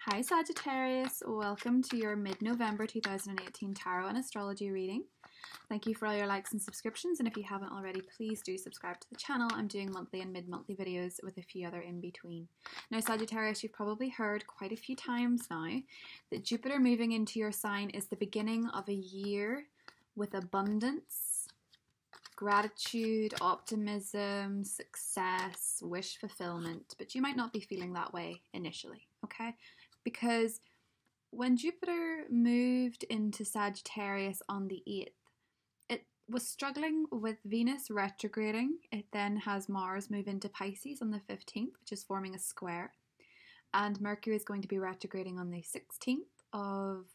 Hi Sagittarius, welcome to your mid-November 2018 Tarot and Astrology reading. Thank you for all your likes and subscriptions, and if you haven't already, please do subscribe to the channel. I'm doing monthly and mid-monthly videos with a few other in between. Now Sagittarius, you've probably heard quite a few times now that Jupiter moving into your sign is the beginning of a year with abundance, gratitude, optimism, success, wish fulfillment, but you might not be feeling that way initially, okay? Because when Jupiter moved into Sagittarius on the 8th, it was struggling with Venus retrograding. It then has Mars move into Pisces on the 15th, which is forming a square. And Mercury is going to be retrograding on the 16th of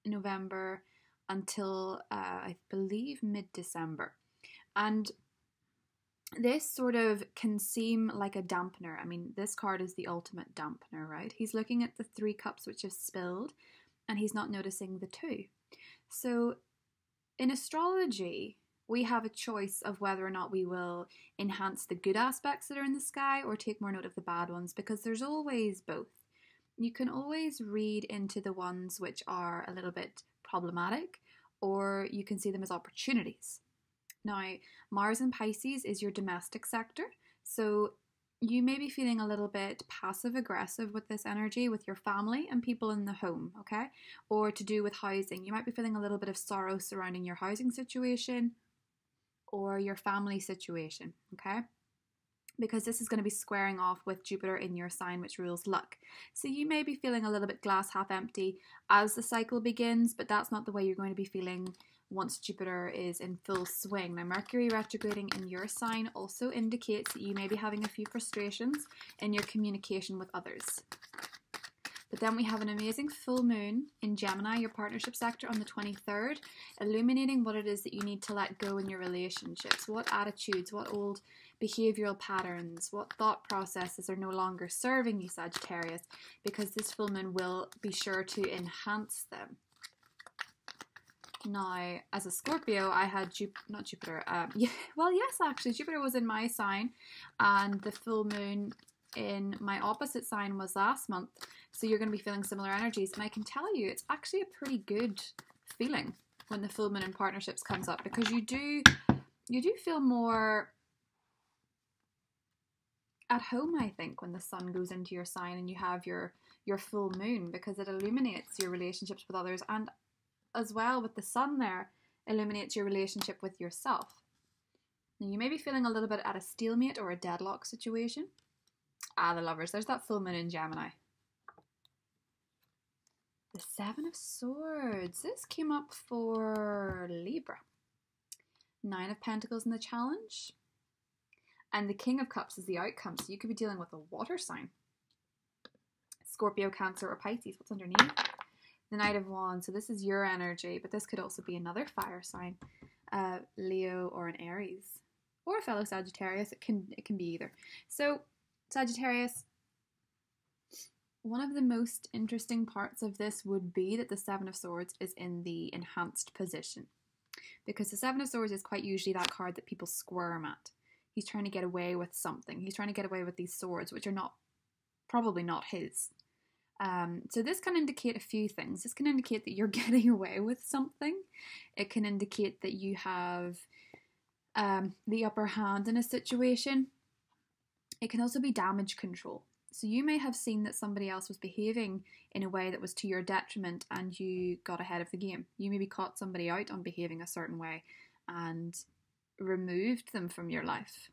November until, I believe, mid-December. And this sort of can seem like a dampener. I mean, this card is the ultimate dampener, right? He's looking at the 3 cups which have spilled, and he's not noticing the 2. So in astrology, we have a choice of whether or not we will enhance the good aspects that are in the sky or take more note of the bad ones, because there's always both. You can always read into the ones which are a little bit problematic, or you can see them as opportunities. Now, Mars in Pisces is your domestic sector, so you may be feeling a little bit passive-aggressive with this energy with your family and people in the home, okay? Or to do with housing. You might be feeling a little bit of sorrow surrounding your housing situation or your family situation, okay? Because this is going to be squaring off with Jupiter in your sign, which rules luck. So you may be feeling a little bit glass half empty as the cycle begins, but that's not the way you're going to be feeling once Jupiter is in full swing. Now, Mercury retrograding in your sign also indicates that you may be having a few frustrations in your communication with others. But then we have an amazing full moon in Gemini, your partnership sector, on the 23rd, illuminating what it is that you need to let go in your relationships, what attitudes, what old behavioural patterns, what thought processes are no longer serving you, Sagittarius, because this full moon will be sure to enhance them. Now, as a Scorpio, I had Jupiter was in my sign, and the full moon in my opposite sign was last month, so you're going to be feeling similar energies, and I can tell you it's actually a pretty good feeling when the full moon in partnerships comes up, because you do feel more at home, I think, when the sun goes into your sign and you have your full moon, because it illuminates your relationships with others, and as well with the sun there, illuminates your relationship with yourself. Now, you may be feeling a little bit at a stalemate or a deadlock situation. The Lovers, there's that full moon in Gemini. The 7 of Swords, this came up for Libra. 9 of Pentacles in the challenge. And the King of Cups is the outcome, so you could be dealing with a water sign. Scorpio, Cancer, or Pisces. What's underneath? The Knight of Wands, so this is your energy, but this could also be another fire sign, Leo or an Aries, or a fellow Sagittarius. It can be either. So Sagittarius, one of the most interesting parts of this would be that the 7 of Swords is in the enhanced position, because the 7 of Swords is quite usually that card that people squirm at. He's trying to get away with something. He's trying to get away with these swords, which are probably not his. So this can indicate a few things. This can indicate that you're getting away with something. It can indicate that you have the upper hand in a situation. It can also be damage control. So you may have seen that somebody else was behaving in a way that was to your detriment and you got ahead of the game. You maybe caught somebody out on behaving a certain way and removed them from your life.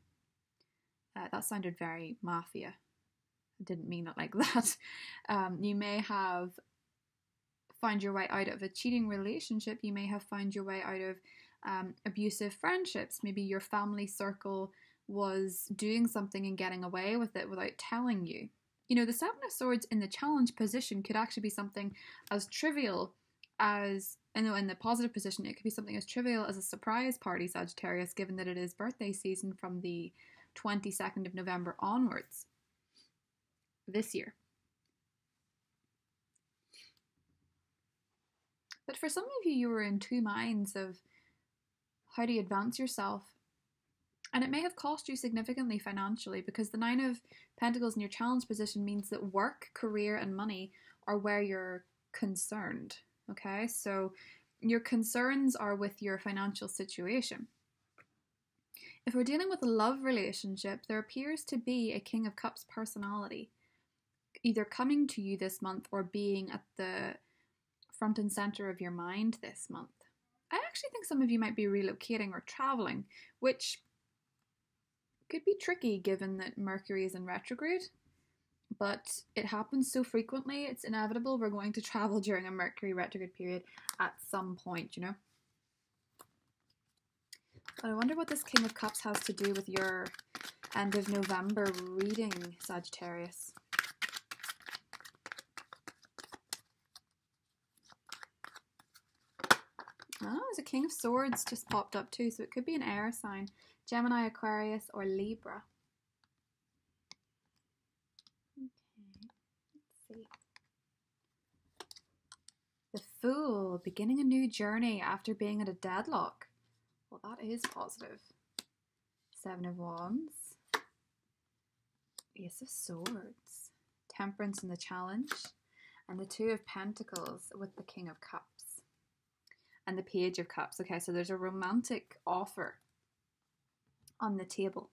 That sounded very mafia. Didn't mean it like that. You may have found your way out of a cheating relationship. You may have found your way out of abusive friendships. Maybe your family circle was doing something and getting away with it without telling you. You know, the 7 of Swords in the challenge position could actually be something as trivial as, in the positive position, it could be something as trivial as a surprise party, Sagittarius, given that it is birthday season from the 22nd of November onwards this year. But for some of you, you were in two minds of how do you advance yourself And it may have cost you significantly financially, because the Nine of Pentacles in your challenge position means that work, career, and money are where you're concerned. Okay, so your concerns are with your financial situation. If we're dealing with a love relationship, there appears to be a King of Cups personality either coming to you this month or being at the front and center of your mind this month. I actually think some of you might be relocating or traveling, which could be tricky given that Mercury is in retrograde, but it happens so frequently, it's inevitable we're going to travel during a Mercury retrograde period at some point, you know? But I wonder what this King of Cups has to do with your end of November reading, Sagittarius. Oh, there's a King of Swords just popped up too, so it could be an air sign. Gemini, Aquarius, or Libra. Okay, let's see. The Fool, beginning a new journey after being at a deadlock. Well, that is positive. Seven of Wands. Ace of Swords. Temperance in the challenge. And the Two of Pentacles with the King of Cups. And the Page of Cups. Okay, so there's a romantic offer on the table.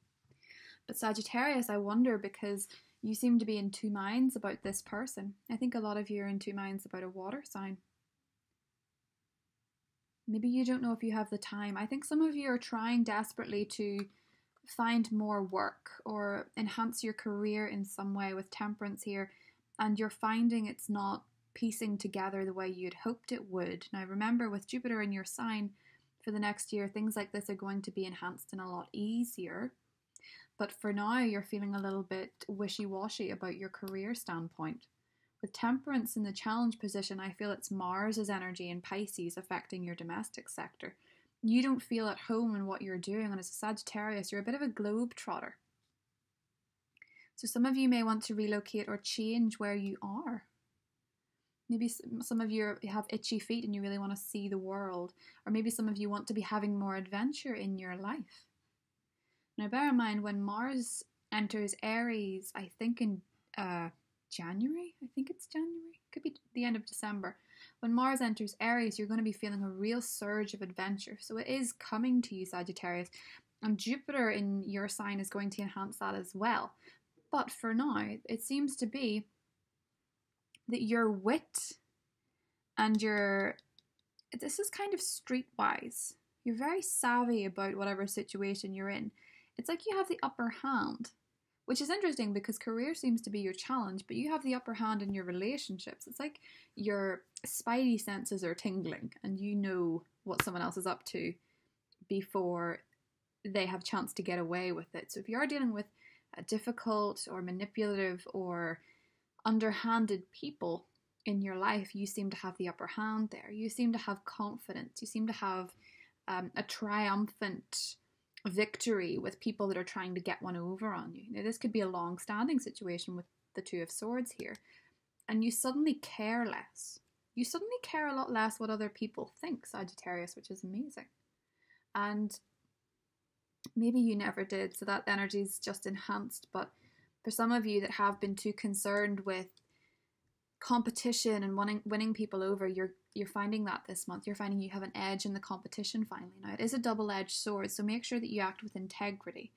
But Sagittarius, I wonder, because you seem to be in two minds about this person. I think a lot of you are in two minds about a water sign. Maybe you don't know if you have the time. I think some of you are trying desperately to find more work or enhance your career in some way with Temperance here, and you're finding it's not piecing together the way you'd hoped it would. Now remember, with Jupiter in your sign for the next year, things like this are going to be enhanced and a lot easier. But for now, you're feeling a little bit wishy-washy about your career standpoint. With Temperance in the challenge position, I feel it's Mars's energy in Pisces affecting your domestic sector. You don't feel at home in what you're doing, and as a Sagittarius, you're a bit of a globe-trotter. So some of you may want to relocate or change where you are. Maybe some of you have itchy feet and you really want to see the world. Or maybe some of you want to be having more adventure in your life. Now bear in mind, when Mars enters Aries, I think in January? I think it's January. Could be the end of December. When Mars enters Aries, you're going to be feeling a real surge of adventure. So it is coming to you, Sagittarius. And Jupiter in your sign is going to enhance that as well. But for now, it seems to be that your wit and this is kind of streetwise. You're very savvy about whatever situation you're in. It's like you have the upper hand, which is interesting because career seems to be your challenge, but you have the upper hand in your relationships. It's like your spidey senses are tingling and you know what someone else is up to before they have a chance to get away with it. So if you are dealing with a difficult or manipulative or underhanded people in your life, you seem to have the upper hand there. You seem to have confidence. You seem to have a triumphant victory with people that are trying to get one over on you. Now, this could be a long-standing situation with the Two of Swords here. And you suddenly care less. You suddenly care a lot less what other people think, Sagittarius, which is amazing. And maybe you never did, so that energy is just enhanced. But for some of you that have been too concerned with competition and winning people over, you're finding that this month. You're finding you have an edge in the competition finally. Now, it is a double-edged sword, so make sure that you act with integrity.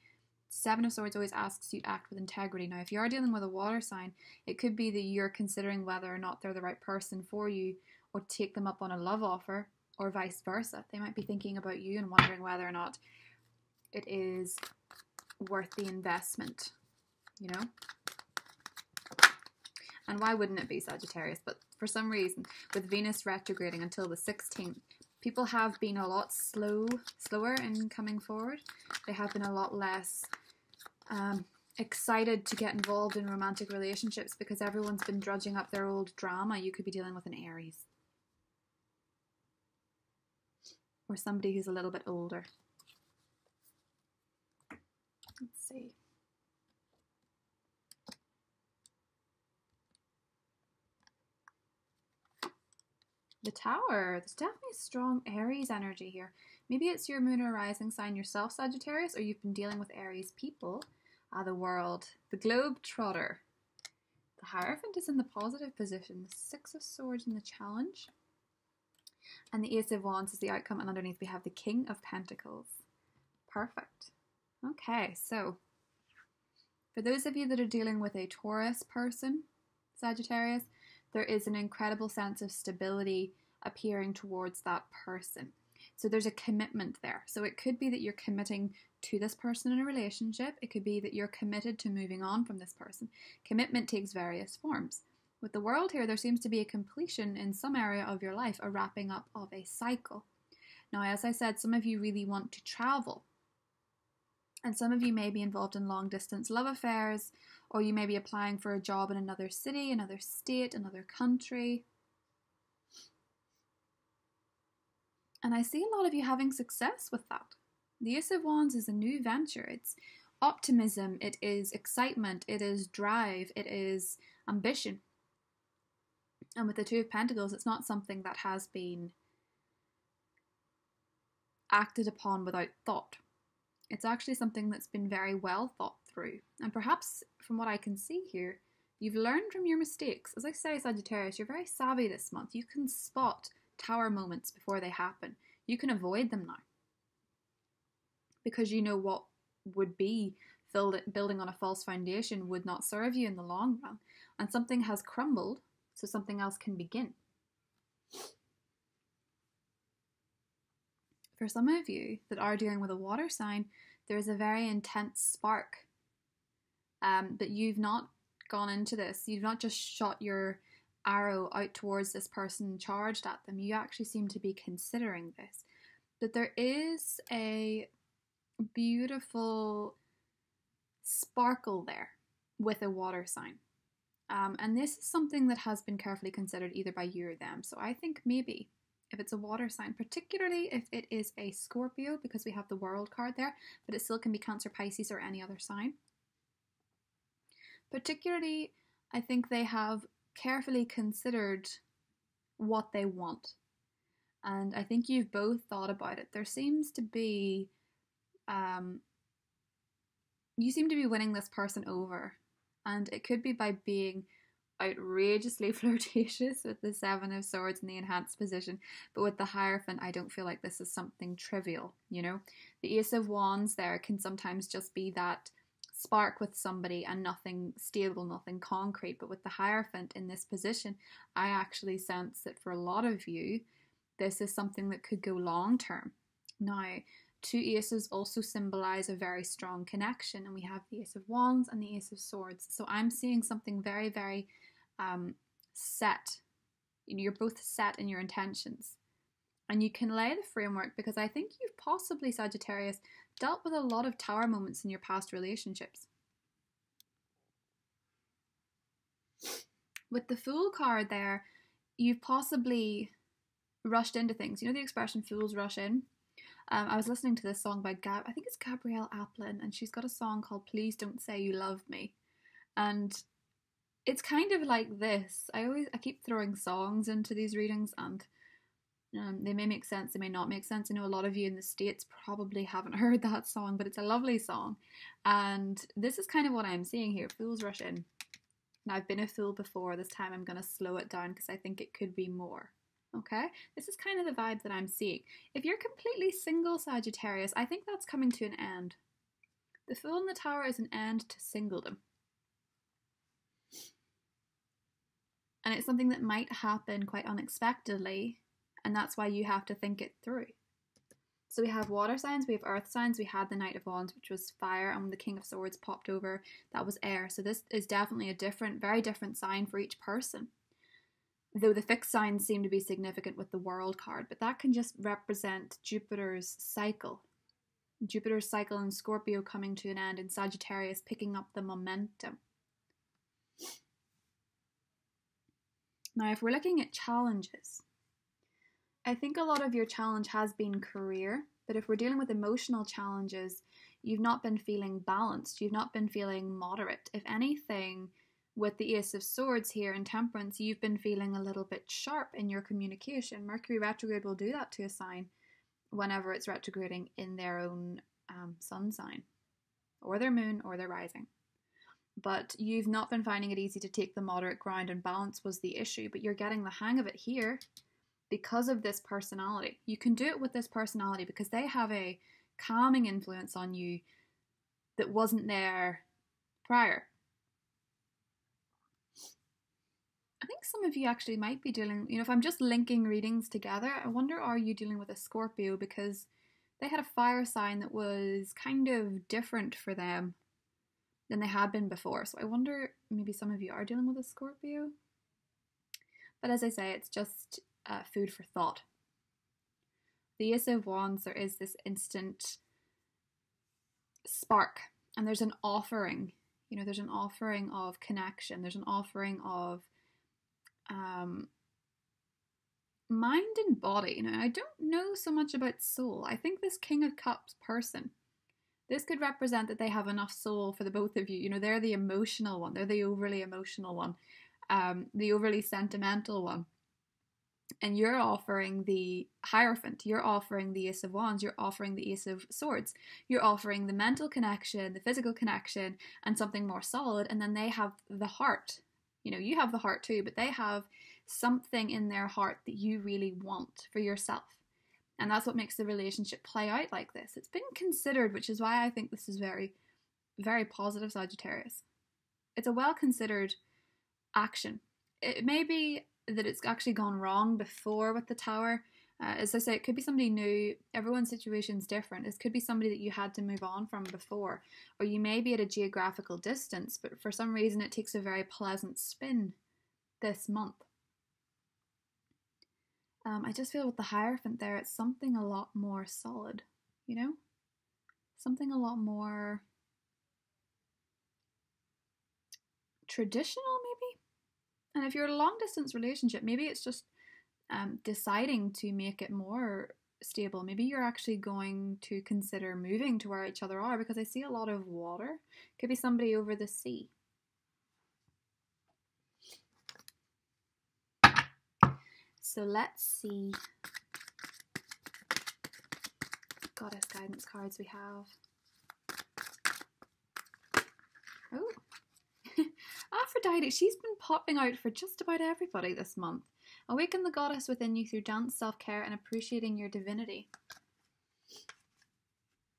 Seven of Swords always asks you to act with integrity. Now, if you are dealing with a water sign, it could be that you're considering whether or not they're the right person for you, or take them up on a love offer, or vice versa. They might be thinking about you and wondering whether or not it is worth the investment, you know? And why wouldn't it be, Sagittarius? But for some reason, with Venus retrograding until the 16th, people have been a lot slower in coming forward. They have been a lot less excited to get involved in romantic relationships because everyone's been drudging up their old drama. You could be dealing with an Aries. Or somebody who's a little bit older. Let's see. The Tower. There's definitely strong Aries energy here. Maybe it's your moon or rising sign yourself, Sagittarius, or you've been dealing with Aries people. The World, the Globe Trotter. The Hierophant is in the positive position. The Six of Swords in the challenge. And the Ace of Wands is the outcome. And underneath we have the King of Pentacles. Perfect. Okay, so for those of you that are dealing with a Taurus person, Sagittarius, there is an incredible sense of stability appearing towards that person. So there's a commitment there. So it could be that you're committing to this person in a relationship. It could be that you're committed to moving on from this person. Commitment takes various forms. With the World here, there seems to be a completion in some area of your life, a wrapping up of a cycle. Now, as I said, some of you really want to travel. And some of you may be involved in long distance love affairs, or you may be applying for a job in another city, another state, another country. And I see a lot of you having success with that. The Ace of Wands is a new venture. It's optimism, it is excitement, it is drive, it is ambition. And with the Two of Pentacles, it's not something that has been acted upon without thought. It's actually something that's been very well thought through. And perhaps, from what I can see here, you've learned from your mistakes. As I say, Sagittarius, you're very savvy this month. You can spot tower moments before they happen. You can avoid them now. Because you know what would be building on a false foundation would not serve you in the long run. And something has crumbled, so something else can begin. For some of you that are dealing with a water sign, there's a very intense spark. But you've not gone into this. You've not just shot your arrow out towards this person charged at them. You actually seem to be considering this. But there is a beautiful sparkle there with a water sign. And this is something that has been carefully considered either by you or them. So I think maybe if it's a water sign, particularly if it is a Scorpio, because we have the World card there, but it still can be Cancer, Pisces, or any other sign. Particularly, I think they have carefully considered what they want. And I think you've both thought about it. There seems to be, you seem to be winning this person over. And it could be by being outrageously flirtatious with the Seven of Swords in the enhanced position, but with the Hierophant, I don't feel like this is something trivial, you know. The Ace of Wands there can sometimes just be that spark with somebody and nothing stable, nothing concrete, but with the Hierophant in this position, I actually sense that for a lot of you, this is something that could go long term. Now, two aces also symbolize a very strong connection, and we have the Ace of Wands and the Ace of Swords. So I'm seeing something very, very set. You know, you're both set in your intentions. And you can lay the framework because I think you've possibly, Sagittarius, dealt with a lot of tower moments in your past relationships. With the Fool card there, you've possibly rushed into things. You know the expression fools rush in? I was listening to this song by I think it's Gabrielle Aplin, and she's got a song called Please Don't Say You Love Me. And it's kind of like this. I keep throwing songs into these readings, and they may make sense, they may not make sense. I know a lot of you in the States probably haven't heard that song, but it's a lovely song. And this is kind of what I'm seeing here. Fools rush in. Now, I've been a fool before. This time I'm going to slow it down because I think it could be more. Okay, this is kind of the vibe that I'm seeing. If you're completely single, Sagittarius, I think that's coming to an end. The Fool in the Tower is an end to singledom. And it's something that might happen quite unexpectedly, and that's why you have to think it through. So we have water signs, we have earth signs, we had the Knight of Wands, which was fire, and when the King of Swords popped over, that was air. So this is definitely a different, very different sign for each person. Though the fixed signs seem to be significant with the World card, but that can just represent Jupiter's cycle. Jupiter's cycle in Scorpio coming to an end, and Sagittarius picking up the momentum. Now, if we're looking at challenges, I think a lot of your challenge has been career, but if we're dealing with emotional challenges, you've not been feeling balanced, you've not been feeling moderate. If anything, with the Ace of Swords here in Temperance, you've been feeling a little bit sharp in your communication. Mercury retrograde will do that to a sign. whenever it's retrograding in their own sun sign, or their moon, or their rising. But you've not been finding it easy to take the moderate ground, and balance was the issue, but you're getting the hang of it here because of this personality. You can do it with this personality because they have a calming influence on you that wasn't there prior. I think some of you actually might be dealing, if I'm just linking readings together, I wonder, are you dealing with a Scorpio? Because they had a fire sign that was kind of different for them than they had been before. So I wonder, maybe some of you are dealing with a Scorpio. But as I say, it's just food for thought. The Ace of Wands, there is this instant spark, and there's an offering. There's an offering of connection. There's an offering of mind and body. I don't know so much about soul. I think this King of Cups person, this could represent that they have enough soul for the both of you. They're the emotional one. They're the overly emotional one, the overly sentimental one. And you're offering the Hierophant. You're offering the Ace of Wands. You're offering the Ace of Swords. You're offering the mental connection, the physical connection, and something more solid. And then they have the heart. You have the heart too, but they have something in their heart that you really want for yourself. And that's what makes the relationship play out like this. It's been considered, which is why I think this is very, very positive, Sagittarius. It's a well-considered action. It may be that it's actually gone wrong before with the Tower. As I say, it could be somebody new. Everyone's situation's different. It could be somebody that you had to move on from before. Or you may be at a geographical distance, but for some reason it takes a very pleasant spin this month. I just feel with the Hierophant there, it's something a lot more solid, Something a lot more traditional, maybe? And if you're in a long distance relationship, maybe it's just deciding to make it more stable. Maybe you're actually going to consider moving to where each other are, because I see a lot of water. Could be somebody over the sea. So let's see goddess guidance cards we have. Oh, Aphrodite, she's been popping out for just about everybody this month. Awaken the goddess within you through dance, self-care, and appreciating your divinity.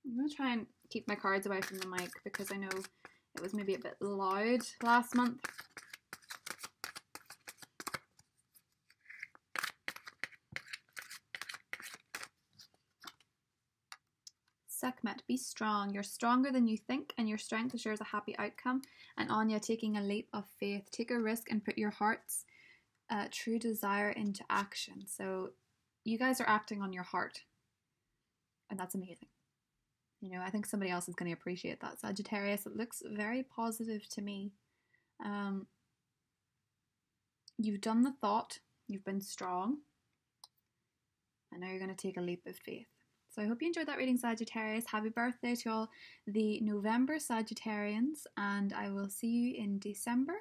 I'm going to try and keep my cards away from the mic because I know it was maybe a bit loud last month. Sekhmet, be strong. You're stronger than you think, and your strength assures a happy outcome. And Anya, taking a leap of faith. Take a risk and put your heart's true desire into action. So you guys are acting on your heart, and that's amazing. I think somebody else is going to appreciate that. Sagittarius, it looks very positive to me. You've done the thought. You've been strong. And now you're going to take a leap of faith. So I hope you enjoyed that reading, Sagittarius. Happy birthday to all the November Sagittarians, and I will see you in December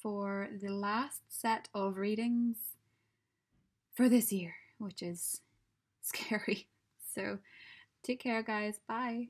for the last set of readings for this year, which is scary. So take care, guys. Bye.